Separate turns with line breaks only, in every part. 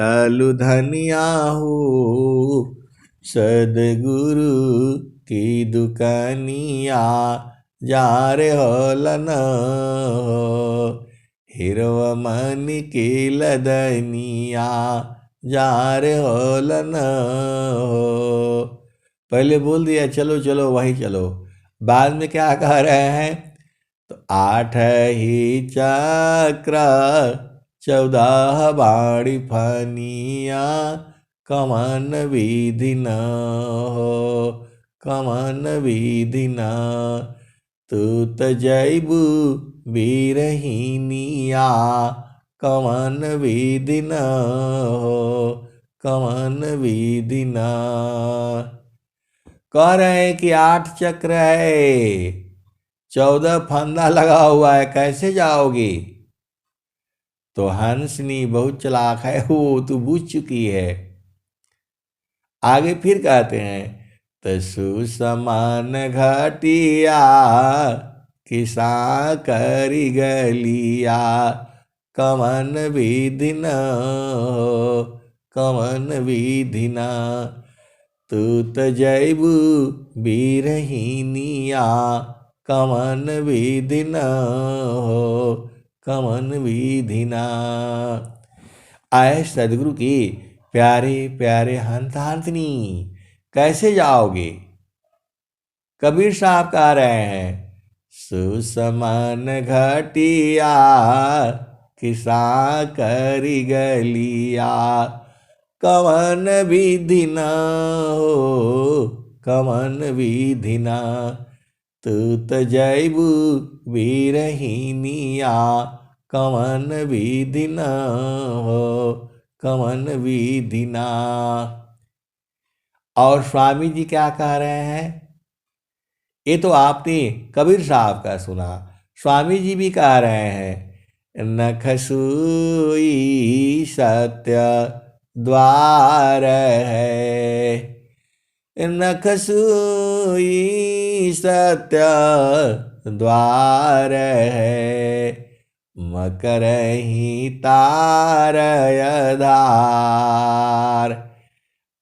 लालू धनिया हो सदगुरु की दुकानिया जा रे होलन हिरव मनी की लदनिया जा रे होलन। पहले बोल दिया चलो चलो वहीं चलो, बाद में क्या कह रहे हैं? तो 8 ही चक्र 14 बाणी फनिया कमन विधि न हो कमन विधि न तू त जैबू बीरहिनिया कमन विधि न हो कमन विधि न। कह रहे हैं कि 8 चक्र है, 14 फंदा लगा हुआ है, कैसे जाओगी? तो हंसनी बहुत चालाक है, वो तू बूझ चुकी है। आगे फिर कहते हैं तसु समान घटिया किसा करी गलिया कमन विधि न हो कमन विधि न तू त जैबू बीरहिनिया कमन विधि न हो कमन विधि न। आए सदगुरु की प्यारे प्यारे हंस हंसनी, कैसे जाओगे? कबीर साहब कह रहे हैं सुसमान घटिया किसा करी गलिया कमन विधि न हो कमन विधि न तू त जैबू बीरहिनिया कमन विधि न हो कमन विधि न। और स्वामी जी क्या कह रहे हैं? ये तो आपने कबीर साहब का सुना, स्वामी जी भी कह रहे हैं नखसूई सत्य द्वार है नखसूई सत्य द्वार है मकर ही तारय धार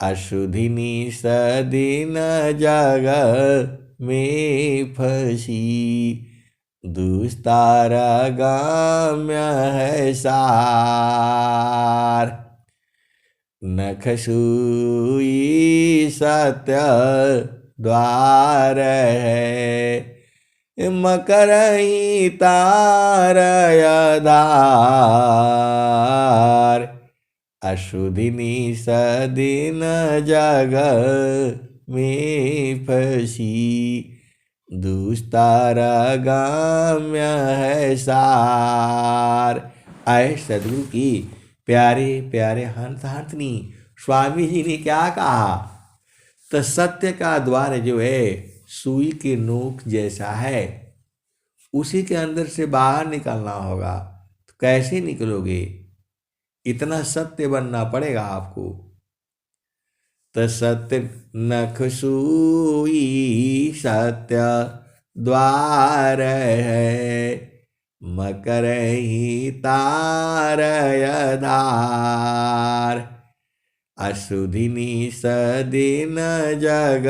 अशुधिनी सदीन जग में फसी दुस्तारा गाम्य है सार नखसूई सत्य द्वार है मकर ही तारय धार अशुधिनी सदीन जग में फसी दुस्तारा गाम्य है सार। आए सदगुरु की प्यारे प्यारे हंस हंसनी, स्वामी जी ने क्या कहा? तो सत्य का द्वार जो है सुई के नोक जैसा है, उसी के अंदर से बाहर निकलना होगा। तो कैसे निकलोगे? इतना सत्य बनना पड़ेगा आपको। तो सत्य नखसूई सत्य द्वार है मकर ही तारय धार अशुधिनी सदीन जग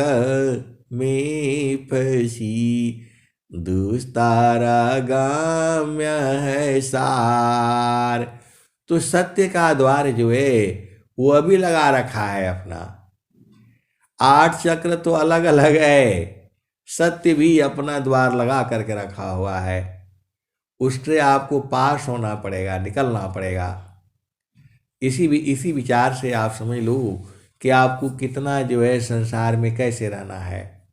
में फसी दुस्तारा गाम्य है सार। तो सत्य का द्वार जो है वो अभी लगा रखा है अपना। 8 चक्र तो अलग अलग है, सत्य भी अपना द्वार लगा करके रखा हुआ है। उससे आपको पास होना पड़ेगा, निकलना पड़ेगा। इसी विचार से आप समझ लो कि आपको कितना जो है संसार में कैसे रहना है।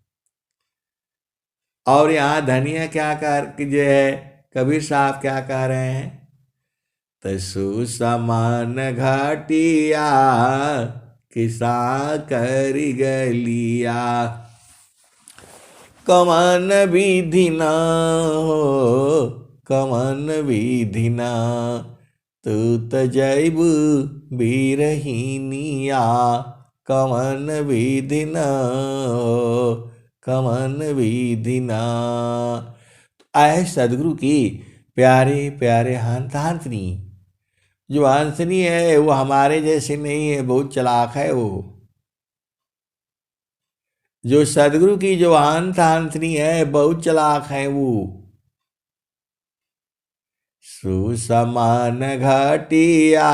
और यहाँ धनिया क्या कर जो है कबीर साहब क्या कह रहे हैं? तसु समान घटिया किसा करी गलिया कमन विधि न हो कमन विधि न तू त जैबू बीरहिनिया कमन विधि न हो कमन विधि न। आए सदगुरु की प्यारे प्यारे हंस हंसनी, जो हंसनी है वो हमारे जैसे नहीं है, बहुत चालाक है वो। जो सदगुरु की जो हंसनी है बहुत चालाक है वो। सुसमान घटिया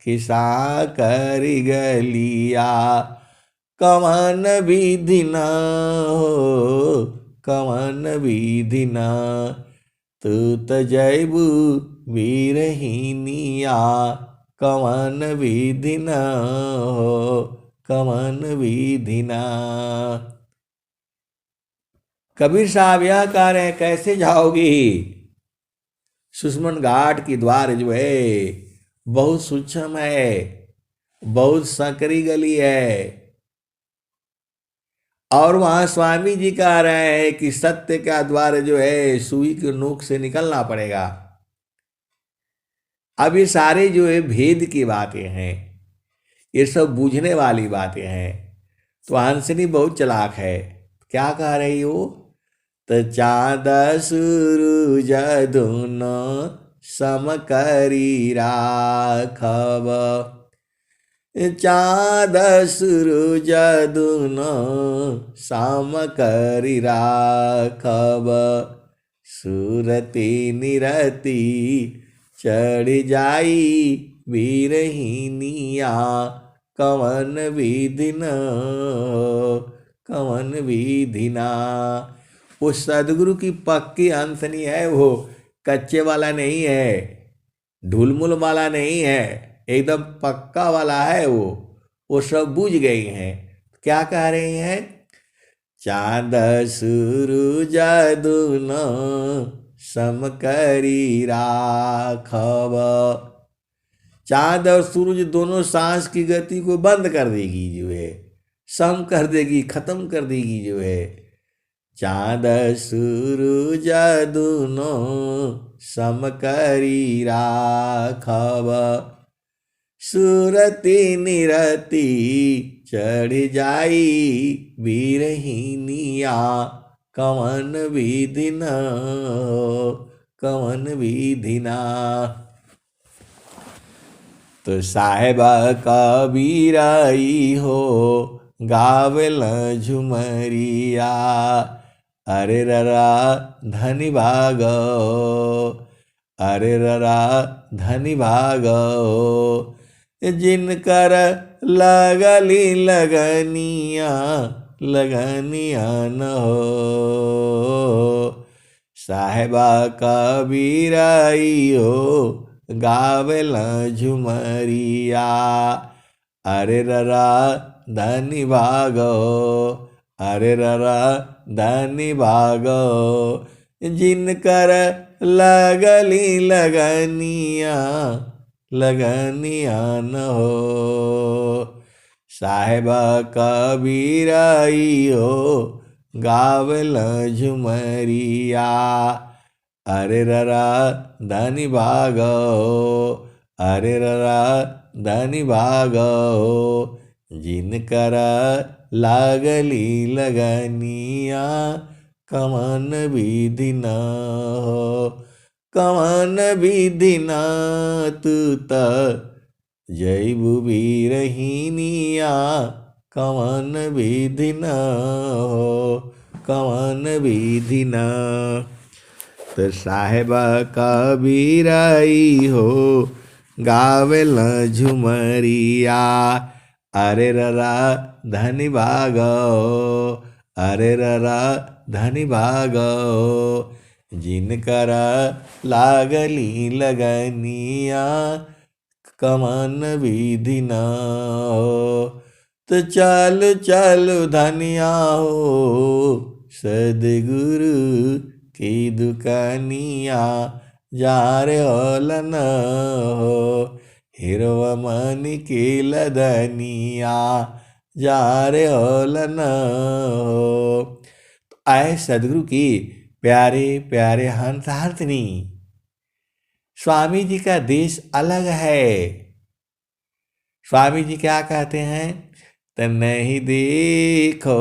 खिसा करी गलिया, कवन विधि न हो, कवन विधि न, तू त जैबू वीरहीनिया, कवन विधि न हो, कवन विधि न। कबीर साहब यह कह रहे हैं कैसे जाओगी? सुषमन घाट की द्वार जो है बहुत सूक्ष्म है, बहुत संकरी गली है। और वहां स्वामी जी कह रहे हैं कि सत्य का द्वार जो है सुई के नोक से निकलना पड़ेगा। अब ये सारे जो है भेद की बातें हैं, ये सब बूझने वाली बातें हैं। तो हंसनी बहुत चालाक है। क्या कह रही हो? तो चाँद सूरज दुनो सम करी राखब, चाँद सूरज दुनो सम करी राखब, सुरति निरति चढ़ जाई वीरहीनिया, कवन विधि न, कवन विधि ना। वो सदगुरु की पक्की हंसनी है, वो कच्चे वाला नहीं है, ढुलमुल वाला नहीं है, एकदम पक्का वाला है वो सब बूझ गई हैं। क्या कह रही हैं? चाँद सूरज दुनो सम करी राखब, चाँद और सूरज दोनों सांस की गति को बंद कर देगी जो है, सम कर देगी, खत्म कर देगी जो है। चाँद सूरज दुनो सम करी राखब, सुरति निरति चढ़ जाई वीरहीनिया, कवन विधि न, कवन विधि ना। तो साहेबा कबीराई हो गावेल झुमरिया, अरे ररा धनी भागो, अरे ररा धनी भागो, जिनकर लगली लगनिया, लगनिया न हो। साहेबा कबीराई हो गावेल झुमरिया, अरे ररा धनी भागो, अरे ररा धनी भागो, जिनकर लगली लगनिया, लगनिया न हो। साहेबा कबीराई हो गावेल झुमरिया, अरे ररा धनी भागो, अरे ररा धनी भागो, जिनकर लागली लगनिया, कवन विधि न हो, कवन विधि न, तू त जैबू वीरहीनिया, कवन विधि न हो, कवन विधि न। तो साहेबा कबीराई हो गावेल झुमरिया, अरे ररा धनी भागो, अरे ररा धनी भागो, जिनकर लागली लगनिया, कवन विधि न हो। तो चल चल धनिया हो सदगुरु की दुकानिया, जा रे होलन हो, हिरवा मनी की लदनिया, जा रे होलन हो। तो आए सदगुरु की प्यारे प्यारे हंस हंसनी। स्वामी जी का देश अलग है। स्वामी जी क्या कहते हैं? तो नहीं देखो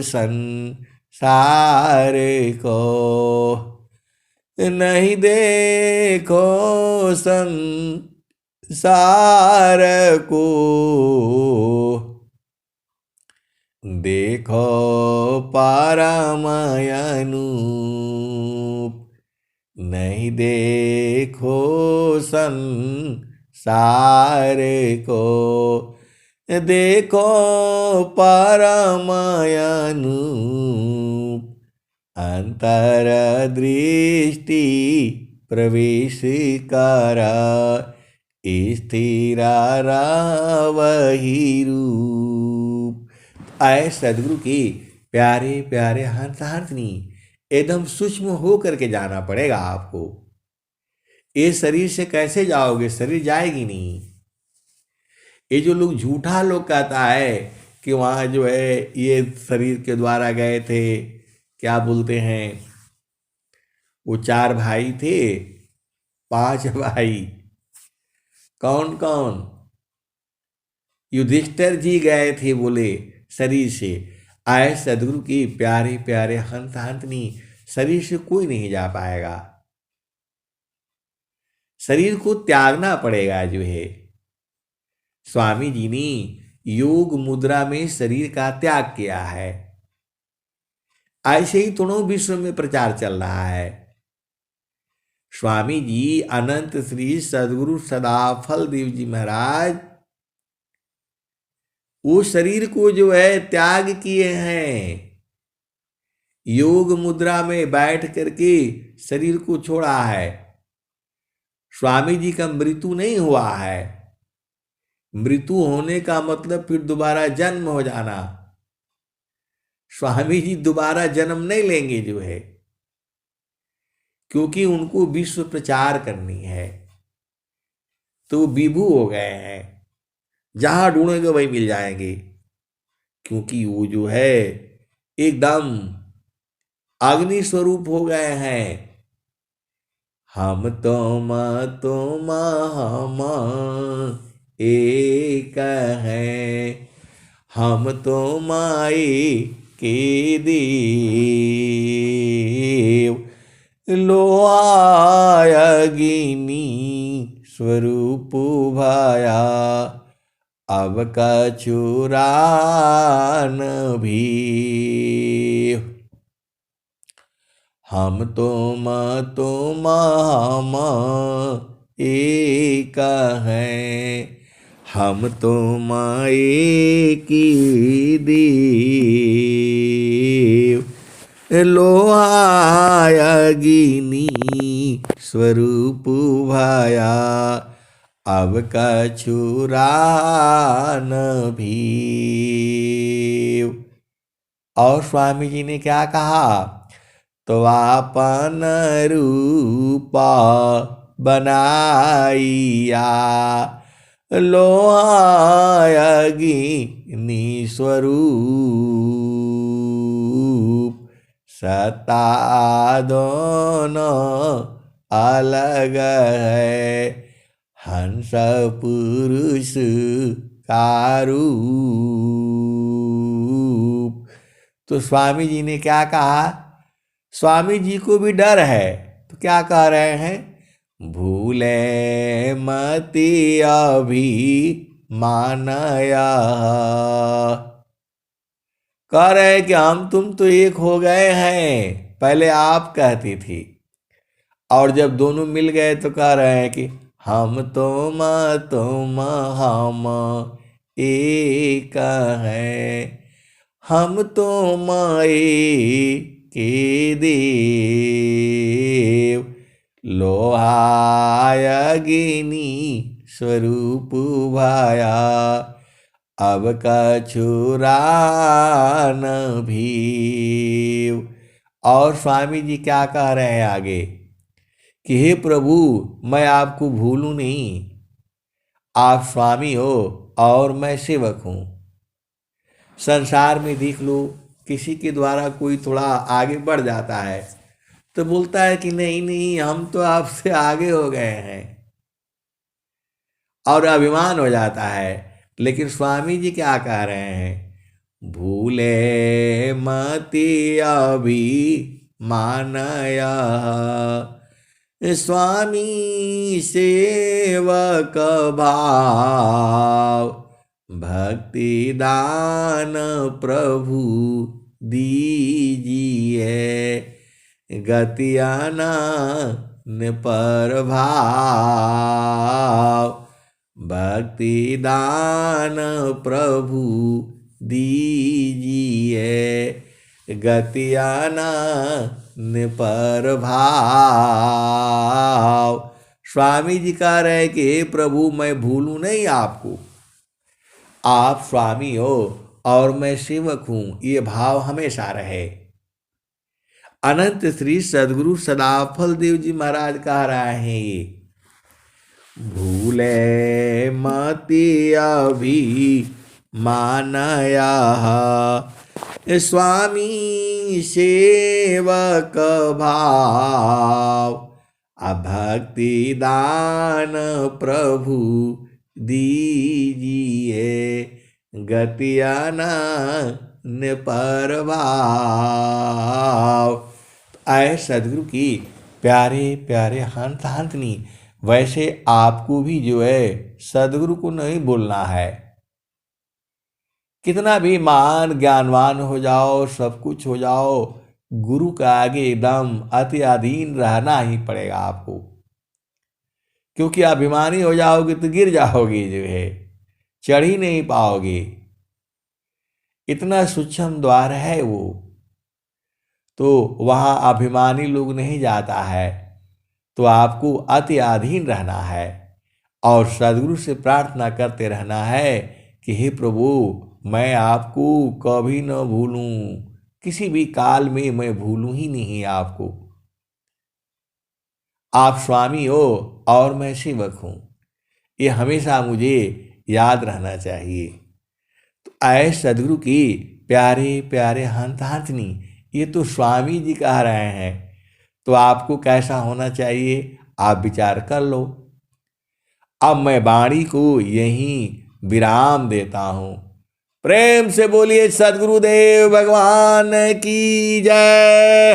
संसार को, नहीं देखो संसार को, देखो पारमय अनूप। नहीं देखो संसार को, देखो परमय अनूप। अंतर दृष्टि प्रवेश कर, स्थिर वही रूप। आए सदगुरु की प्यारे प्यारे हंस हंसनी, एकदम सूक्ष्म हो करके जाना पड़ेगा आपको। ये शरीर से कैसे जाओगे, शरीर जाएगी नहीं। ये जो लोग झूठा लोग कहता है कि वहाँ जो है ये शरीर के द्वारा गए थे, क्या बोलते हैं, वो 4 भाई थे, 5 भाई, कौन कौन, युधिष्ठिर जी गए थे बोले शरीर से। आए सदगुरु की प्यारे प्यारे हंस हंसनी, शरीर से कोई नहीं जा पाएगा। शरीर को त्यागना पड़ेगा जो है। स्वामी जी ने योग मुद्रा में शरीर का त्याग किया है। ऐसे ही दोनों विश्व में प्रचार चल रहा है। स्वामी जी अनंत श्री सदगुरु सदाफल देव जी महाराज वो शरीर को जो है त्याग किए हैं। योग मुद्रा में बैठ करके शरीर को छोड़ा है। स्वामी जी का मृत्यु नहीं हुआ है। मृत्यु होने का मतलब फिर दोबारा जन्म हो जाना। स्वामी जी दोबारा जन्म नहीं लेंगे जो है, क्योंकि उनको विश्व प्रचार करनी है। तो वो विभू हो गए हैं, जहां ढूंढेंगे वही मिल जाएंगे। क्योंकि वो जो है एकदम अग्नि स्वरूप हो गए हैं। हम तुम हम एक हैं, हम तुम्हारे के देव। लोहायगिनी स्वरूप भाया, अब कछुरान भी। हम तुम हम एक हैं, हम तुम एक देव। लोहायगिनी स्वरूप भाया, अब कछुरान भी। और स्वामी जी ने क्या कहा, तो आपन रूपा बनाइया, लोहायगिनी स्वरूप। सता दोनों अलग है, हंस पुरुष का रूप। तो स्वामी जी ने क्या कहा, स्वामी जी को भी डर है, तो क्या कह रहे हैं, भूले मति अभी मानया। कह रहे हैं कि हम तुम तो एक हो गए हैं, पहले आप कहती थी, और जब दोनों मिल गए तो कह रहे हैं कि हम तुम हम एक हैं, हम तुम के देव। लोहायगिनी स्वरूप भाया, अब कछुरान भी। और स्वामी जी क्या कह रहे हैं आगे, कि हे प्रभु मैं आपको भूलूं नहीं, आप स्वामी हो और मैं सेवक हूं। संसार में देख लो, किसी के द्वारा कोई थोड़ा आगे बढ़ जाता है तो बोलता है कि नहीं नहीं हम तो आपसे आगे हो गए हैं, और अभिमान हो जाता है। लेकिन स्वामी जी क्या कह रहे हैं, भूले मति अभी मानया, स्वामी सेवक भाव, भक्ति दान प्रभु दीजिए, गति आनन पर भाव, भक्ति दान प्रभु दीजिए, गति आनन पर भाव। स्वामी जी कह रहे कि हे प्रभु, मैं भूलूं नहीं आपको, आप स्वामी हो और मैं सेवक हूं, ये भाव हमेशा रहे। अनंत श्री सदगुरु सदाफल देव जी महाराज कह रहे हैं ये, भूले मति अभी मानया, स्वामी सेवक भाव, अभक्ति दान प्रभु दीजिए, गति आनन पर भाव। आए सदगुरु की प्यारे प्यारे हंस हंसनी, वैसे आपको भी जो है सदगुरु को नहीं बोलना है। कितना भी महान ज्ञानवान हो जाओ, सब कुछ हो जाओ, गुरु का आगे एकदम अति अधीन रहना ही पड़ेगा आपको, क्योंकि अभिमानी हो जाओगे तो गिर जाओगे, जो है चढ़ ही नहीं पाओगे। इतना सूक्ष्म द्वार है वो, तो वहाँ अभिमानी लोग नहीं जाता है, तो आपको अति अधीन रहना है और सदगुरु से प्रार्थना करते रहना है कि हे प्रभु, मैं आपको कभी न भूलूं, किसी भी काल में मैं भूलूं ही नहीं आपको। आप स्वामी हो और मैं सेवक हूँ, ये हमेशा मुझे याद रहना चाहिए। तो आए सदगुरु की प्यारे प्यारे हंस हंसनी, ये तो स्वामी जी कह रहे हैं, तो आपको कैसा होना चाहिए आप विचार कर लो। अब मैं वाणी को यहीं विराम देता हूँ। प्रेम से बोलिए सदगुरुदेव भगवान की जय।